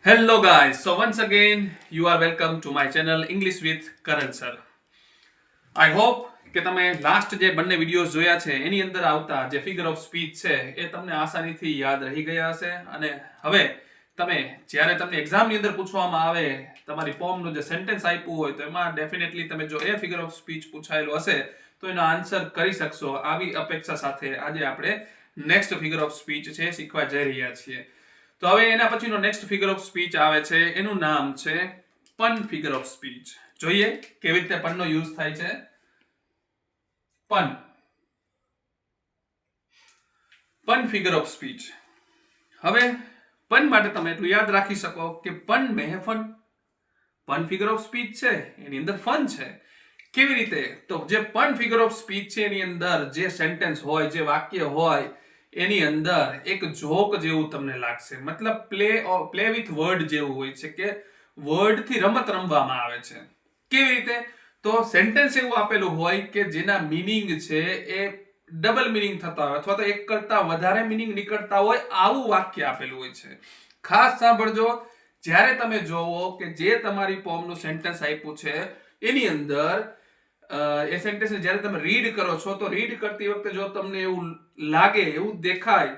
Hello guys, so once again you are welcome to my channel English with Karan sir. I hope કે તમે last જે બંને videos જોયા છે એની અંદર આવતા જે ફિગર ઓફ સ્પીચ છે એ તમને આસાનીથી યાદ રહી ગયા હશે અને હવે તમે જ્યારે તમને એક્ઝામની અંદર પૂછવામાં આવે તમારી પોમનું જે સેન્ટેન્સ આપ્યું હોય તો એમાં ડેફિનેટલી તમે જો એ ફિગર ઓફ સ્પીચ પૂછાયેલો હશે તો એનો આન્સર કરી શકશો આવી અપેક્ષા સાથે આજે આપણે નેક્સ્ટ ફિગર ઓફ સ્પીચ છે શીખવા જઈ રહ્યા છીએ. તો હવે એના પછીનો નેક્સ્ટ ફિગર ઓફ સ્પીચ આવે છે એનું નામ છે પન ફિગર ઓફ સ્પીચ. જોઈએ કેવી રીતે પનનો યુઝ થાય છે. પન ફિગર ઓફ સ્પીચ. હવે પન માટે તમે એટલું યાદ રાખી શકો કે પન મહેફન પન ફિગર ઓફ સ્પીચ છે એની અંદર ફન છે. કેવી રીતે? તો જે પન ફિગર ઓફ સ્પીચ છે એની અંદર જે સેન્ટેન્સ હોય જે વાક્ય હોય એની અંદર એક જોક જેવું તમને લાગશે, મતલબ પ્લે વિથ વર્ડ જેવું હોય છે કે વર્ડ થી રમત રમવામાં આવે છે. કેવી રીતે? તો સેન્ટેન્સ એવું આપેલું હોય કે જેના મીનિંગ છે એ ડબલ મીનિંગ થતા હોય અથવા તો એક કરતા વધારે મીનિંગ નીકળતા હોય આવું વાક્ય આપેલું હોય છે. ખાસ સાંભળજો, જ્યારે તમે જોવો કે જે તમારી પોમનું સેન્ટેન્સ આપ્યું છે એની અંદર એ સેન્ટેન્સ જ્યારે તમે રીડ કરો છો તો રીડ કરતી વખતે જો તમને એવું લાગે, એવું દેખાય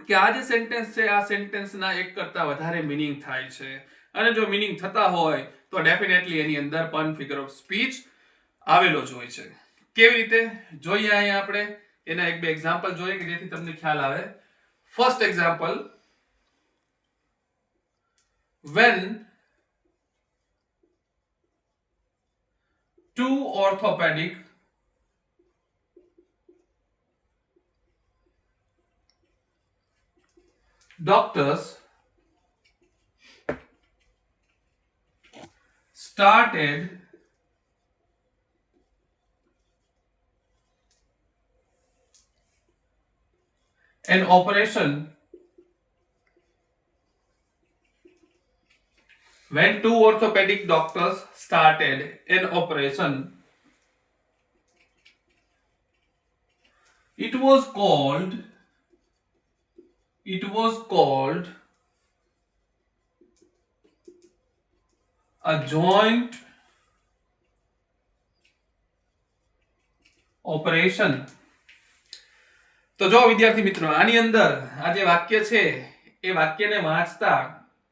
કે આ જે સેન્ટેન્સ છે આ સેન્ટેન્સના એક કરતા વધારે મીનિંગ થાય છે અને જો મીનિંગ થતા હોય તો ડેફિનેટલી એની અંદર પન ફિગર ઓફ સ્પીચ આવેલો જ હોય છે. કેવી રીતે જોઈએ અહીંયા આપણે એના એક બે એક્ઝામ્પલ જોઈએ કે જેથી તમને ખ્યાલ આવે. First example, when two orthopedic doctors started an operation. When two orthopedic doctors started an operation, it was called a joint operation. તો જો વિદ્યાર્થી મિત્રો, આની અંદર આ જે વાક્ય છે એ વાક્યને વાંચતા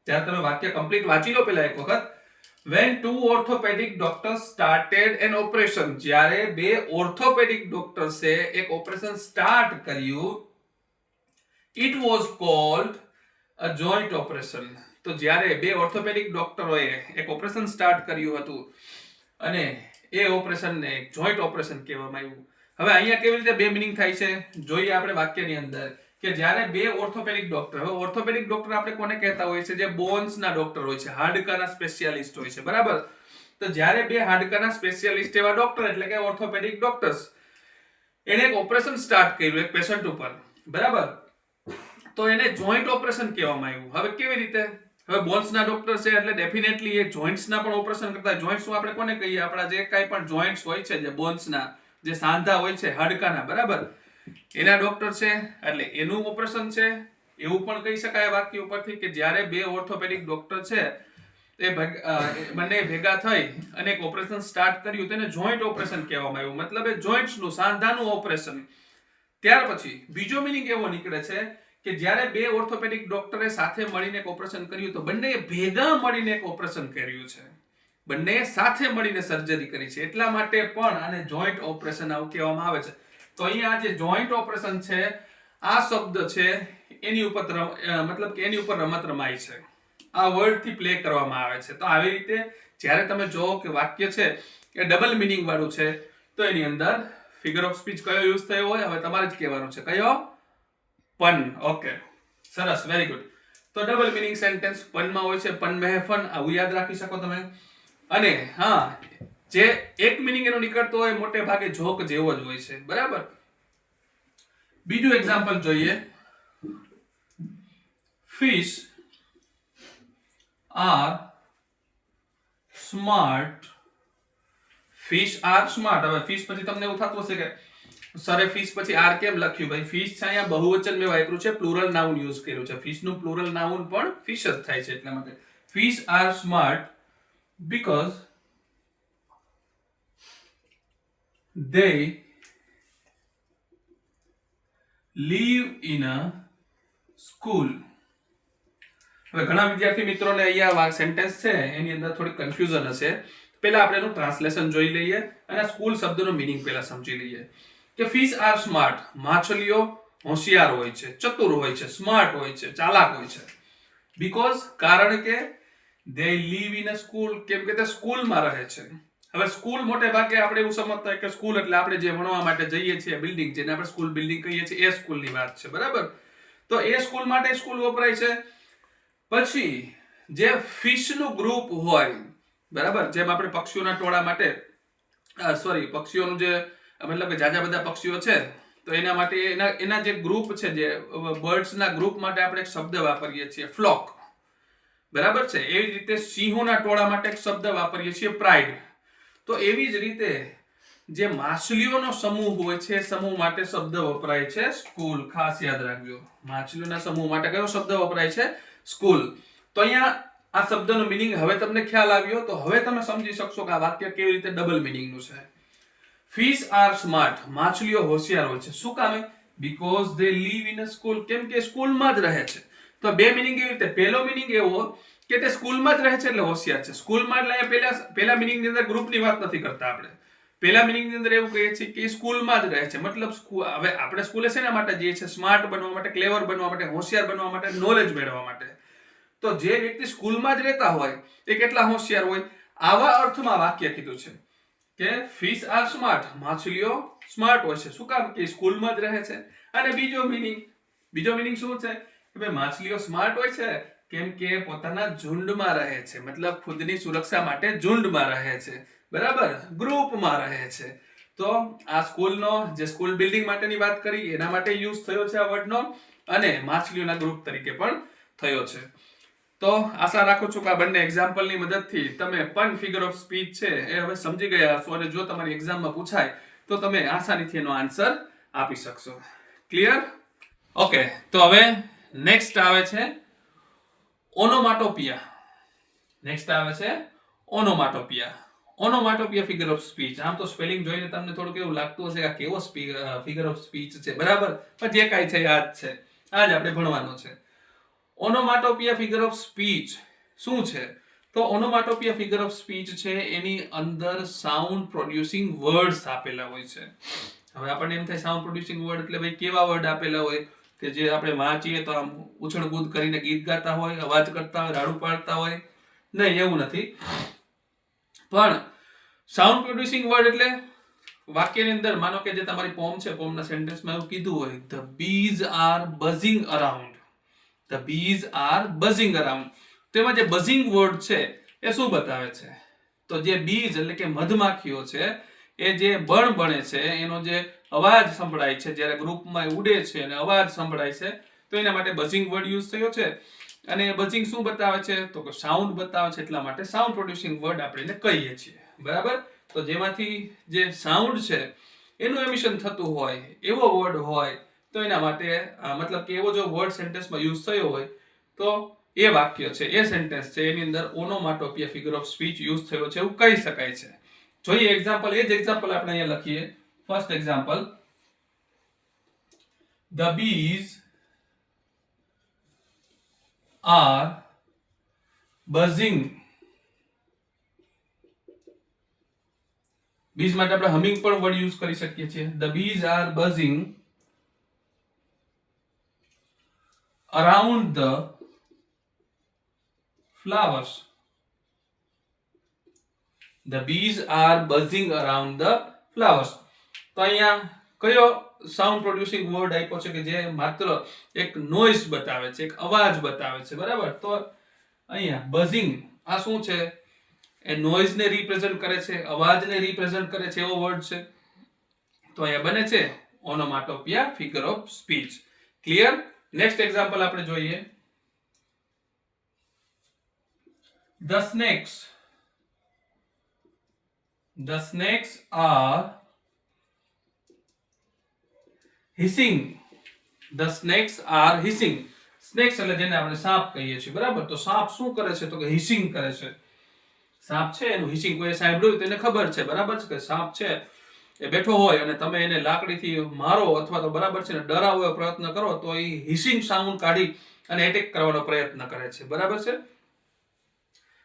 જ્યારે તમે વાક્ય કમ્પ્લીટ વાંચી લો પહેલા એક વખત. when two orthopedic doctors started an operation, જ્યારે બે ઓર્થોપેડિક ડોક્ટર્સે એક ઓપરેશન સ્ટાર્ટ કર્યું, it was called a joint operation. તો જ્યારે બે ઓર્થોપેડિક ડોક્ટરોએ એક ઓપરેશન સ્ટાર્ટ કર્યું હતું અને એ ઓપરેશનને એક જોઈન્ટ ઓપરેશન કહેવામાં આવ્યું. હવે અહીંયા કેવી રીતે બે મીનિંગ થાય છે જોઈએ આપણે વાક્યની અંદર કે જ્યારે બે ઓર્થોપેડિક ડોક્ટર, હવે ઓર્થોપેડિક ડોક્ટર આપણે કોને કહેતા હોય છે? જે બોન્સના ડોક્ટર હોય છે, હાડકાના સ્પેશિયાલિસ્ટ હોય છે, બરાબર. તો જ્યારે બે હાડકાના સ્પેશિયાલિસ્ટ એવા ડોક્ટર એટલે કે ઓર્થોપેડિક ડોક્ટર્સ એને એક ઓપરેશન સ્ટાર્ટ કર્યું એક પેશન્ટ ઉપર, બરાબર, તો એને જોઈન્ટ ઓપરેશન કહેવામાં આવ્યું. હવે કેવી રીતે? હવે બોન્સના ડોક્ટર છે એટલે ડેફિનેટલી એ જોઈન્ટ્સના પણ ઓપરેશન કરતા. જોઈન્ટ્સ આપણે કોને કહીએ? આપણા જે કાંઈ પણ જોઈન્ટ્સ હોય છે, જે બોન્સના જે સાંધા હોય છે હાડકાના, બરાબર, એના ડોક્ટર છે એટલે એનું ઓપરેશન છે એવું પણ કહી શકાય વાક્ય ઉપરથી કે જ્યારે બે ઓર્થોપેડિક ડોક્ટર છે એ બંને ભેગા થઈ અને એક ઓપરેશન સ્ટાર્ટ કર્યું તેને જોઈન્ટ ઓપરેશન કહેવામાં આવ્યું, મતલબ એ જોઈન્ટ્સનું, સાંધાનું ઓપરેશન. ત્યાર પછી બીજો મીનિંગ એવો નીકળે છે કે જ્યારે બે ઓર્થોપેડિક ડોક્ટરે સાથે મળીને એક ઓપરેશન કર્યું તો બંને ભેગા મળીને એક ઓપરેશન કર્યું છે, બંને સાથે મળીને સર્જરી કરી છે, એટલા માટે પણ આને જોઈન્ટ ઓપરેશન આવું કહેવામાં આવે છે. તો અહીંયા આ જે જોઈન્ટ ઓપરેશન છે આ શબ્દ છે એની ઉપર મતલબ કે એની ઉપર રમત રમાય છે, આ વર્ડ થી પ્લે કરવામાં આવે છે. તો આવી રીતે જ્યારે તમે જોવો કે વાક્ય છે એ ડબલ મીનિંગ વાળું છે તો એની અંદર ફિગર ઓફ સ્પીચ કયો યુઝ થયો હોય હવે તમારે જ કહેવાનું છે. કયો? પન. ઓકે, સરસ, વેરી ગુડ. તો ડબલ મીનિંગ સેન્ટેન્સ પનમાં હોય છે, પન મહેફન, આવું યાદ રાખી શકો તમે. અને હા, જે એક મીનિંગ એનો નીકળતો હોય મોટે ભાગે જોક જેવો જ હોય છે, બરાબર. બીજું એક્ઝામ્પલ જોઈએ. fish are smart. હવે ફિશ પછી તમને એવું થતું હશે કે સરે ફિશ પછી આર કેમ લખ્યું ભાઈ? ફિશ છે અહીંયા બહુવચન મેં વાપર્યું છે, પ્લુરલ નાઉન યુઝ કર્યું છે. ફિશ નું પ્લુરલ નાઉન પણ ફિશ જ થાય છે, એટલા માટે fish are smart because they live in a school. હવે ઘણા વિદ્યાર્થી મિત્રોને અહીંયા સેન્ટેન્સ છે એની અંદર થોડી કન્ફ્યુઝન હશે. પહેલા આપણે એનું ટ્રાન્સલેશન જોઈ લઈએ અને સ્કૂલ શબ્દનો મીનિંગ પહેલા સમજી લઈએ. કે ફિશ આર સ્માર્ટ, માછલીઓ હોશિયાર હોય છે, ચતુર હોય છે, સ્માર્ટ હોય છે, ચાલાક હોય છે. બીકોઝ કારણ કે they live in a school, કેમ કે તે સ્કૂલમાં રહે છે. હવે સ્કૂલ મોટે ભાગે આપણે એવું સમજતા હોય કે સ્કૂલ એટલે આપણે જે ભણવા માટે જઈએ છીએ બિલ્ડિંગ, જેને આપણે સ્કૂલ બિલ્ડિંગ કહીએ છીએ, એ સ્કૂલની વાત છે, બરાબર? તો એ સ્કૂલ માટે સ્કૂલ વપરાય છે. પછી જે ફિશનું ગ્રુપ હોય, બરાબર, જેમ આપણે પક્ષીઓના ટોળા માટે પક્ષીઓનું જે મતલબ કે જાજા બધા પક્ષીઓ છે તો એના માટે એના જે ગ્રુપ છે, જે બર્ડ્સના ગ્રુપ માટે આપણે એક શબ્દ વાપરીએ છીએ ફ્લોક, બરાબર છે? એવી રીતે સિંહોના ટોળા માટે એક શબ્દ વાપરીએ છીએ પ્રાઇડ. તો એવી જ રીતે જે માછલીઓનો સમૂહ હોય છે એ સમૂહ માટે શબ્દ વપરાય છે સ્કૂલ. ખાસ યાદ રાખજો, માછલીઓના સમૂહ માટે કયો શબ્દ વપરાય છે? સ્કૂલ. તો અહીંયા આ શબ્દનો મીનિંગ હવે તમને ખ્યાલ આવ્યો, તો હવે તમે સમજી શકશો કે આ વાક્ય કેવી રીતે ડબલ મીનિંગનું છે. ફિશ આર સ્માર્ટ, માછલીઓ હોશિયાર હોય છે. શું કામે? Because they live in a school, કેમ કે સ્કૂલમાં જ રહે છે. તો બે મીનિંગ એવી રીતે. પહેલો મીનિંગ એવો કે તે સ્કૂલમાં જ રહે છે એટલે હોશિયાર છે. સ્કૂલમાં એટલે પહેલા મીનિંગની અંદર ગ્રુપની વાત નથી કરતા આપણે. પહેલા મીનિંગની અંદર એવું કહીએ છીએ કે સ્કૂલમાં જ રહે છે, મતલબ હવે આપણે સ્કૂલે શેના માટે જઈએ છીએ? સ્માર્ટ બનવા માટે, ક્લેવર બનવા માટે, હોશિયાર બનવા માટે, નોલેજ મેળવવા માટે. તો જે વ્યક્તિ સ્કૂલમાં જ રહેતા હોય એ કેટલા હોશિયાર હોય? આવા અર્થમાં વાક્ય કીધું છે કે ફિશ આર સ્માર્ટ, માછલીઓ સ્માર્ટ હોય છે. શું કામ? કે સ્કૂલમાં જ રહે છે. અને બીજો મીનિંગ શું છે? કે ભાઈ માછલીઓ સ્માર્ટ હોય છે કેમ કે પોતાના ઝુંડમાં રહે છે, મતલબ ખુદની સુરક્ષા માટે ઝુંડમાં રહે છે, બરાબર, ગ્રુપમાં રહે છે. તો આ સ્કૂલનો જે સ્કૂલ બિલ્ડિંગ માટેની વાત કરી એના માટે યુઝ થયો છે આ વર્ડનો, અને માછલીઓના ગ્રુપ તરીકે પણ થયો છે. તો આશા રાખું છું કે આ બંને એક્ઝામ્પલની મદદથી તમે પણ ફિગર ઓફ સ્પીચ છે એ હવે સમજી ગયા હશો, અને જો તમારી એક્ઝામમાં પૂછાય તો તમે આસાનીથી એનો આન્સર આપી શકશો. ક્લિયર? ઓકે, તો હવે નેક્સ્ટ આવે છે ઓનોમાટોપિયા. ઓનોમાટોપિયા ફિગર ઓફ સ્પીચ. આમ તો સ્પેલિંગ જોઈને તમને થોડુંક એવું લાગતું હશે કે કેવો ફિગર ઓફ સ્પીચ છે, બરાબર, પણ જે કાંઈ છે આ જ છે, આ જ આપણે ભણવાનું છે. ઓનોમાટોપિયા ફિગર ઓફ સ્પીચ શું છે? તો ઓનોમાટોપિયા ફિગર ઓફ સ્પીચ છે એની અંદર સાઉન્ડ પ્રોડ્યુસિંગ વર્ડ્સ આપેલા હોય છે. હવે આપણને એમ થાય સાઉન્ડ પ્રોડ્યુસિંગ વર્ડ એટલે ભાઈ કેવા વર્ડ આપેલા હોય કે જે આપણે વાંચીએ તો આમ ઉછળકૂદ કરીને ગીત ગાતા હોય, અવાજ કરતા હોય, રાડું પાડતા હોય? નહીં, એવું નથી. પણ સાઉન્ડ પ્રોડ્યુસિંગ વર્ડ એટલે વાક્યની અંદર માનો કે જે તમારી પોમ છે, પોમના સેન્ટેન્સમાં એવું કીધું હોય the bees are buzzing around. The bees are buzzing around. તેમાં જે બઝિંગ વર્ડ છે એ શું બતાવે છે? તો જે બીજ એટલે કે મધમાખીઓ છે એ જે બણ બને છે, એનો જે અવાજ સંભળાય છે જ્યારે ગ્રુપમાં ઉડે છે અને અવાજ સંભળાય છે, તો એના માટે બઝિંગ વર્ડ યુઝ થયો છે. અને બઝિંગ શું બતાવે છે? તો કે સાઉન્ડ બતાવે છે, એટલા માટે સાઉન્ડ પ્રોડ્યુસિંગ વર્ડ આપણે એને કહીએ છીએ, બરાબર. તો જેમાંથી જે સાઉન્ડ છે એનું એમિશન થતું હોય એવો વર્ડ હોય તો એના માટે મતલબ કે એવો જો વર્ડ સેન્ટેન્સમાં યુઝ થયો હોય તો એ વાક્ય છે, એ સેન્ટેન્સ છે, એની અંદર ઓનોમાટોપિયા ફિગર ઓફ સ્પીચ યુઝ થયો છે એવું કહી શકાય છે. જોઈએ એક્ઝામ્પલ. એ જ એક્ઝામ્પલ આપણે અહીંયા લખીએ. First example, the bees are buzzing. Bees માટે આપણે હમિંગ પણ વર્ડ યુઝ કરી શકીએ છીએ. The bees are buzzing around the flowers. The bees are buzzing around the flowers. તો અહીંયા કયો સાઉન્ડ પ્રોડ્યુસિંગ વર્ડ આપ્યો છે કે જે માત્ર એક નોઇઝ બતાવે છે, એક અવાજ બતાવે છે, બરાબર. તો અહીંયા બઝિંગ આ શું છે? એ નોઇઝને રિપ્રેઝન્ટ કરે છે, અવાજને રિપ્રેઝન્ટ કરે છે, એવો વર્ડ છે. તો અહીંયા બને છે onomatopoeia figure of speech. Clear? Next example આપણે જોઈએ. The snakes are hissing. The snakes are hissing. Snacks એટલે જેને આપણે સાપ કહીએ છીએ, બરાબર? તો સાપ શું કરે છે? તો કે હિસિંગ કરે છે. સાપ છે એનું હિસિંગ કોઈ સાંભળ્યું તેને ખબર છે, બરાબર છે? કે સાપ છે એ બેઠો હોય અને તમે એને લાકડીથી મારો અથવા તો બરાબર છે ને ડરાવો એવો પ્રયત્ન કરો તો એ હિસિંગ સાઉન્ડ કાઢી અને એટેક કરવાનો પ્રયત્ન કરે છે, બરાબર છે?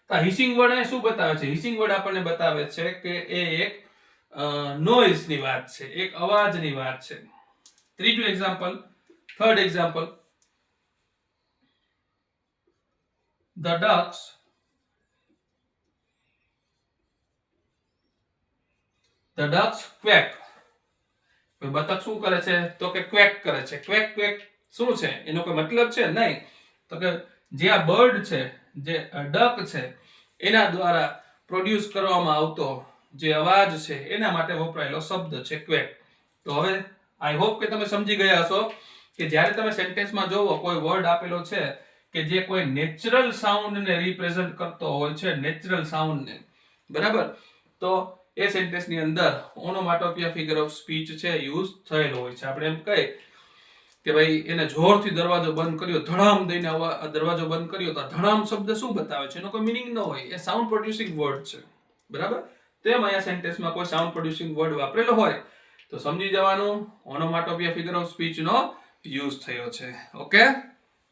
તો હિસિંગ વર્ડ શું બતાવે છે? હિસિંગ વર્ડ આપણને બતાવે છે કે એ એક નોઇઝ ની વાત છે, એક અવાજની વાત છે. ત્રીજું example, third example, the ducks quack. બતક શું કરે છે? તો કે ક્વેક કરે છે. ક્વેક ક્વેક શું છે? એનો કોઈ મતલબ છે? નહીં. તો કે જે આ બર્ડ છે, જે ડક છે, એના દ્વારા પ્રોડ્યુસ કરવામાં આવતો જે અવાજ છે એના માટે વપરાયેલો શબ્દ છે ક્વેક. તો હવે આઈ હોપ કે તમે સમજી ગયા હશો કે જ્યારે તમે સેન્ટેન્સમાં જોવો કોઈ વર્ડ આપેલો છે કે જે કોઈ નેચરલ સાઉન્ડને રિપ્રેઝન્ટ કરતો હોય છે, નેચરલ સાઉન્ડને, બરાબર? તો એ સેન્ટેન્સની અંદર ઓનોમાટોપિયા ફિગર ઓફ સ્પીચ છે યુઝ થયેલો હોય છે. આપણે એમ કહીએ કે ભાઈ એને જોરથી દરવાજો બંધ કર્યો, ધડામ દઈને દરવાજો બંધ કર્યો, તો ધડામ શબ્દ શું બતાવે છે? એનો કોઈ મીનિંગ ન હોય, એ સાઉન્ડ પ્રોડ્યુસિંગ વર્ડ છે, બરાબર? તેમ અહીંયા સેન્ટેન્સમાં કોઈ સાઉન્ડ પ્રોડ્યુસિંગ વર્ડ વાપરેલો હોય તો સમજી જવાનું ઓનોમાટોપિયા ફિગર ઓફ સ્પીચ નો યુઝ થયો છે.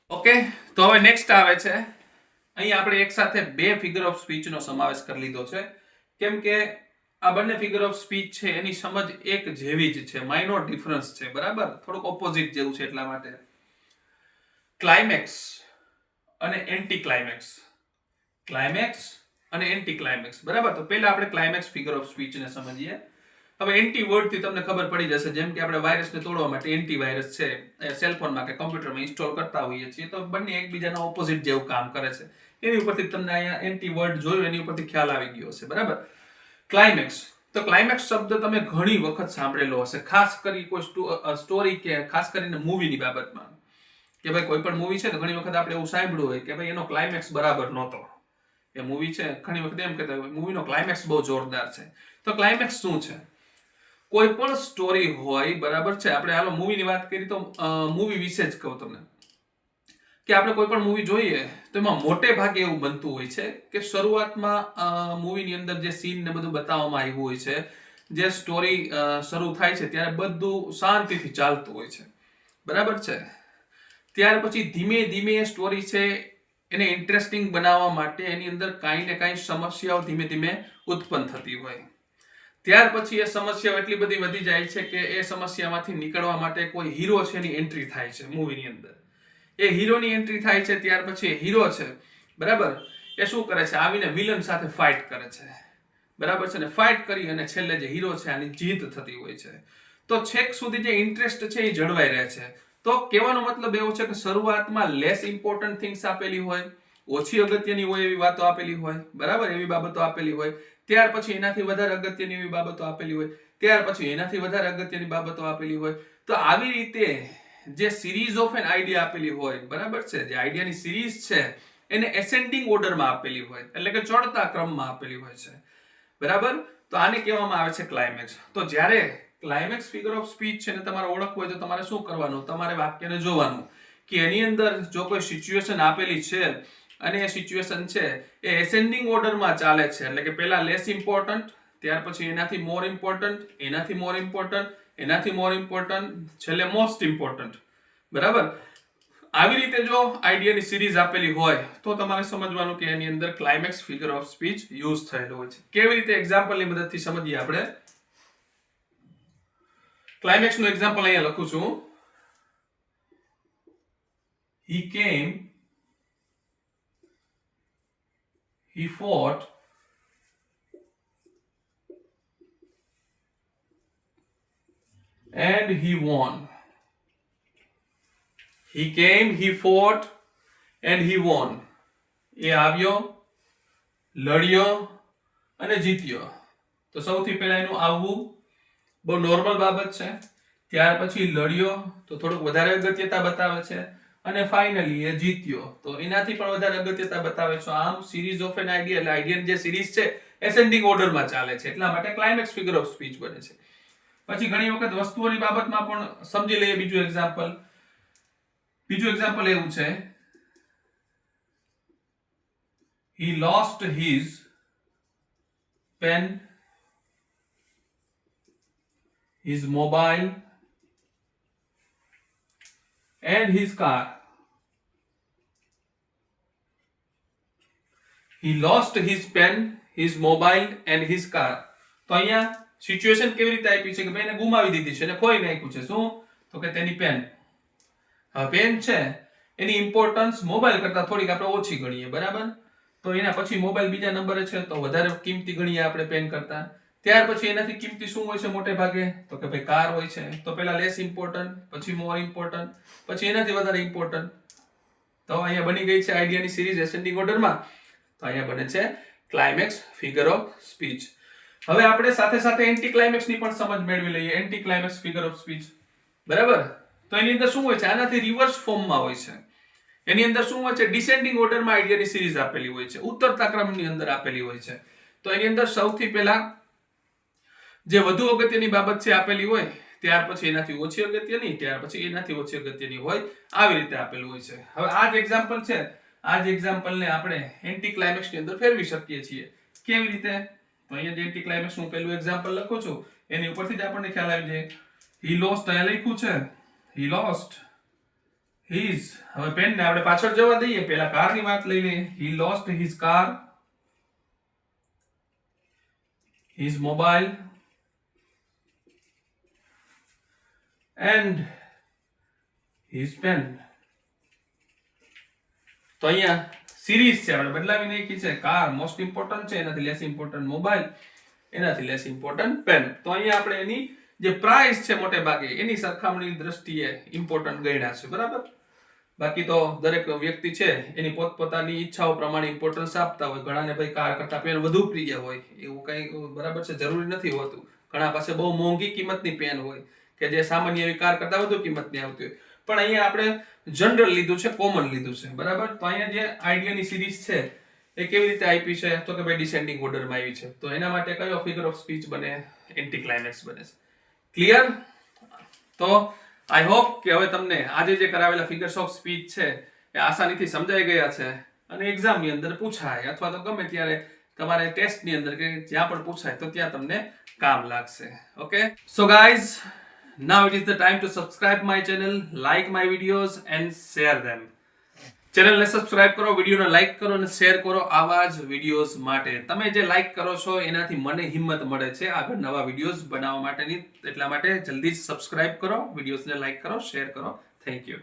ઓકે, તો હવે નેક્સ્ટ આવે છે, અહીં આપણે એક સાથે બે ફિગર ઓફ સ્પીચ નો સમાવેશ કરી લીધો છે, કેમ કે આ બંને ફિગર ઓફ સ્પીચ છે એની સમજ એક જેવી જ છે, માઇનોર ડિફરન્સ છે, બરાબર? થોડુંક ઓપોઝિટ જેવું છે એટલા માટે. ક્લાઇમેક્સ અને એન્ટી ક્લાઇમેક્સ, ક્લાઇમેક્સ અને એન્ટી ક્લાઇમેક્સ, બરાબર? તો પહેલા આપણે ક્લાઇમેક્સ ફિગર ઓફ સ્પીચ ને સમજીએ. હવે એન્ટી વર્ડ થી તમને ખબર પડી જશે, જેમ કે આપણે વાયરસને તોડવા માટે એન્ટી વાયરસ છે સેલફોનમાં કે કમ્પ્યુટરમાં ઇન્સ્ટોલ કરતા હોઈએ છીએ, તો બંને એકબીજાના ઓપોઝિટ જેવું કામ કરે છે. એની ઉપરથી તમને અહીંયા એન્ટી વર્ડ જોયું, એની ઉપરથી ખ્યાલ આવી ગયો હશે, બરાબર? ક્લાઇમેક્સ, તો ક્લાઇમેક્સ શબ્દ તમે ઘણી વખત સાંભળેલો હશે, ખાસ કરી કોઈ સ્ટોરી કે ખાસ કરીને મૂવીની બાબતમાં, કે ભાઈ કોઈ પણ મૂવી છે તો ઘણી વખત આપણે એવું સાંભળ્યું હોય કે ભાઈ એનો ક્લાઇમેક્સ બરાબર નહોતો. એ મૂવી છે ઘણી વખત એમ કહેતા હોય મૂવીનો ક્લાઇમેક્સ બહુ જોરદાર છે. તો ક્લાઇમેક્સ શું છે? કોઈ પણ સ્ટોરી હોય, બરાબર છે? આપણે હાલો મૂવીની વાત કરી તો મૂવી વિશે જ કહું તમને કે આપણે કોઈ પણ મૂવી જોઈએ તો એમાં મોટે ભાગે એવું બનતું હોય છે કે શરૂઆતમાં મૂવીની અંદર જે સીન ને બધું બતાવવામાં આવ્યું હોય છે, જે સ્ટોરી શરૂ થાય છે ત્યારે બધું શાંતિથી ચાલતું હોય છે, બરાબર છે? ત્યાર પછી ધીમે ધીમે એ સ્ટોરી છે એને ઇન્ટરેસ્ટિંગ બનાવવા માટે એની અંદર કાંઈ ને કાંઈ સમસ્યાઓ ધીમે ધીમે ઉત્પન્ન થતી હોય. ત્યાર પછી એ સમસ્યાઓ એટલી બધી વધી જાય છે કે એ સમસ્યામાંથી નીકળવા માટે કોઈ હીરો છે એની એન્ટ્રી થાય છે મૂવીની અંદર. એ હીરોની એન્ટ્રી થાય છે, ત્યાર પછી હીરો છે, બરાબર, એ શું કરે છે? આવીને વિલન સાથે ફાઇટ કરે છે, બરાબર છે ને? ફાઇટ કરી અને છેલ્લે જે હીરો છે આની જીત થતી હોય છે. તો છેક સુધી જે ઇન્ટરેસ્ટ છે એ જળવાઈ રહે છે. તો કહેવાનો મતલબ એવો છે કે શરૂઆતમાં લેસ ઇમ્પોર્ટન્ટ થિંગ્સ આપેલી હોય, ઓછી અગત્યની હોય એવી વાતો આપેલી હોય, બરાબર, એવી બાબતો આપેલી હોય. ત્યાર પછી એનાથી વધારે અગત્યની એવી બાબતો આપેલી હોય, ત્યાર પછી એનાથી વધારે અગત્યની બાબતો આપેલી હોય. તો આવી રીતે જે સિરીઝ ઓફ એન આઈડિયા આપેલી હોય, બરાબર છે, જે આઈડિયાની સિરીઝ છે એને એસેન્ડિંગ ઓર્ડરમાં આપેલી હોય, એટલે કે ચડતા ક્રમમાં આપેલી હોય છે, બરાબર? તો આને કહેવામાં આવે છે ક્લાઇમેક્સ. તો જ્યારે ક્લાઇમેક્સ ફિગર ઓફ સ્પીચ છે ને તમારે ઓળખવું હોય તો તમારે શું કરવાનું? તમારે વાક્યને જોવાનું કે એની અંદર જો કોઈ સિચ્યુએશન આપેલી છે અને એ સિચ્યુએશન છે એ એસેન્ડિંગ ઓર્ડરમાં ચાલે છે, એટલે કે પહેલા લેસ ઇમ્પોર્ટન્ટ, ત્યાર પછી એનાથી મોર ઇમ્પોર્ટન્ટ, એનાથી મોર ઇમ્પોર્ટન્ટ, એનાથી મોર ઇમ્પોર્ટન્ટ, છેલ્લે મોસ્ટ ઇમ્પોર્ટન્ટ, બરાબર? આવી રીતે જો આઈડિયાની સિરીઝ આપેલી હોય તો તમારે સમજવાનું કે એની અંદર climax figure of speech use થયેલો હોય છે. કેવી રીતે? એક્ઝામ્પલની મદદથી સમજીએ આપણે. ક્લાઇમેક્સનું એક્ઝામ્પલ અહીંયા લખું છું. He came, he fought, and he won. He came, he fought, and he won. એ આવ્યો, લડ્યો અને જીત્યો. તો સૌથી પહેલા એનું આવવું બહુ નોર્મલ બાબત છે, ત્યાર પછી લડ્યો તો થોડુંક વધારે અગત્યતા બતાવે છે, અને ફાઇનલી એ જીત્યો તો એનાથી પણ વધારે અગત્યતા બતાવે છે. આમ સિરીઝ ઓફ એન આઈડિયા, એટલે આઈડિયાની જે સિરીઝ છે એસેન્ડિંગ ઓર્ડરમાં ચાલે છે, એટલા માટે ક્લાઇમેક્સ ફિગર ઓફ સ્પીચ બને છે. પછી ઘણી વખત વસ્તુઓની બાબતમાં પણ સમજી લઈએ. બીજું એક્ઝામ્પલ એવું છે, he lost his pen, his mobile and his car. He lost his pen, his mobile and his car. તો અહીંયા સિચ્યુએશન કેવી રીતે આપી છે કે ભાઈ એને ગુમાવી દીધી છે, એને ખોઈ નાખ્યું છે. શું? તો કે તેની પેન. હવે પેન છે એની ઇમ્પોર્ટન્સ મોબાઈલ કરતા થોડીક આપણે ઓછી ગણીએ, બરાબર? તો એના પછી મોબાઈલ બીજા નંબરે છે, તો વધારે કિંમતી ગણીએ આપણે પેન કરતા. ત્યાર પછી એનાથી કિંમતી શું હોય છે મોટે ભાગે? તો કે ભાઈ કાર હોય છે. તો પેલા લેસ ઇમ્પોર્ટન્ટ, પછી મોર ઇમ્પોર્ટન્ટ, પછી એનાથી વધારે ઇમ્પોર્ટન્ટ. તો અહીંયા બની ગઈ છે આઈડિયાની સિરીઝ એસેન્ડિંગ ઓર્ડરમાં. તો અહીંયા બને છે ક્લાઇમેક્સ ફિગર ઓફ સ્પીચ. હવે આપણે સાથે સાથે એન્ટી ક્લાઇમેક્સ ની પણ સમજ મેળવી લઈએ. Anti climax figure of speech, બરાબર? તો એની અંદર શું હોય છે? આનાથી રિવર્સ ફોર્મમાં હોય છે. એની અંદર શું હોય છે? ડિસેન્ડિંગ ઓર્ડરમાં આઈડિયાની સિરીઝ આપેલી હોય છે, ઉતરતા ક્રમની અંદર આપેલી હોય છે. તો એની અંદર સૌથી પહેલા જે વધુ અગત્યની બાબત છે આપેલી હોય, ત્યાર પછી એનાથી ઓછી અગત્યની, ત્યાર પછી એનાથી ઓછી અગત્યની હોય, આવી રીતે આપેલું હોય છે. હવે આ જ એક્ઝામ્પલ છે, આ જ એક્ઝામ્પલને આપણે એન્ટી ક્લાઇમેક્સ ની અંદર ફેરવી શકીએ છીએ. કેવી રીતે? તો અહીંયા જે એન્ટી ક્લાઇમેક્સ નું પહેલું એક્ઝામ્પલ લખું છું એની ઉપરથી જ આપણને ખ્યાલ આવી જાય. he lost અહીંયા લખ્યું છે, he lost his, હવે પેન ને આપણે પાછળ જવા દઈએ, પહેલા કાર ની વાત લઈ લઈએ. he lost his car, his mobile and his pen. તો અહીંયા સિરીઝ છે, આપણે બદલાવી નાખી છે. કાર મોસ્ટ ઇમ્પોર્ટન્ટ છે, એનાથી લેસ ઇમ્પોર્ટન્ટ મોબાઈલ, એનાથી લેસ ઇમ્પોર્ટન્ટ પેન. તો અહીંયા આપણે એની જે પ્રાઇસ છે મોટે ભાગે એની સરખામણીની દ્રષ્ટિએ ઇમ્પોર્ટન્ટ ગણ્યા છે, બરાબર? બાકી તો દરેક વ્યક્તિ છે એની પોતપોતાની ઈચ્છાઓ પ્રમાણે ઇમ્પોર્ટન્સ આપતા હોય. ઘણાને ભાઈ કાર કરતા પેન વધુ પ્રિય હોય, એવું કઈ બરાબર છે જરૂરી નથી હોતું. ઘણા પાસે બહુ મોંઘી કિંમતની પેન હોય કે જે સામાન્ય એવી કાર કરતા વધુ કિંમતની આવતી હોય. પણ અહીંયા આપણે જનરલ લીધું છે, કોમન લીધું છે, બરાબર? તો અહીંયા જે આઈડિયાની સિરીઝ છે એ કેવી રીતે આપી છે? તો કે ભાઈ ડિસેન્ડિંગ ઓર્ડરમાં આવી છે. તો એના માટે કયો ફિગર ઓફ સ્પીચ બને? એન્ટી ક્લાઇમેક્સ બને છે. ક્લિયર? તો આઈ હોપ કે હવે તમને આજે જે કરાવેલા ફિગર્સ ઓફ સ્પીચ છે એ આસાનીથી સમજાઈ ગયા છે અને એક્ઝામની અંદર પૂછાય અથવા તો ગમે ત્યારે તમારે ટેસ્ટની અંદર કે જ્યાં પણ પૂછાય તો ત્યાં તમને કામ લાગશે. Okay, so guys, now it is the time to subscribe my channel, like my videos and share them. ચેનલને સબસ્ક્રાઇબ કરો, વિડીયોને લાઈક કરો અને શેર કરો આવા જ વિડીયોઝ માટે. તમે જે લાઈક કરો છો એનાથી મને હિંમત મળે છે આગળ નવા વિડીયોઝ બનાવવા માટેની. એટલા માટે જલ્દી જ સબસ્ક્રાઇબ કરો, વિડીયોઝને લાઈક કરો, શેર કરો. Thank you.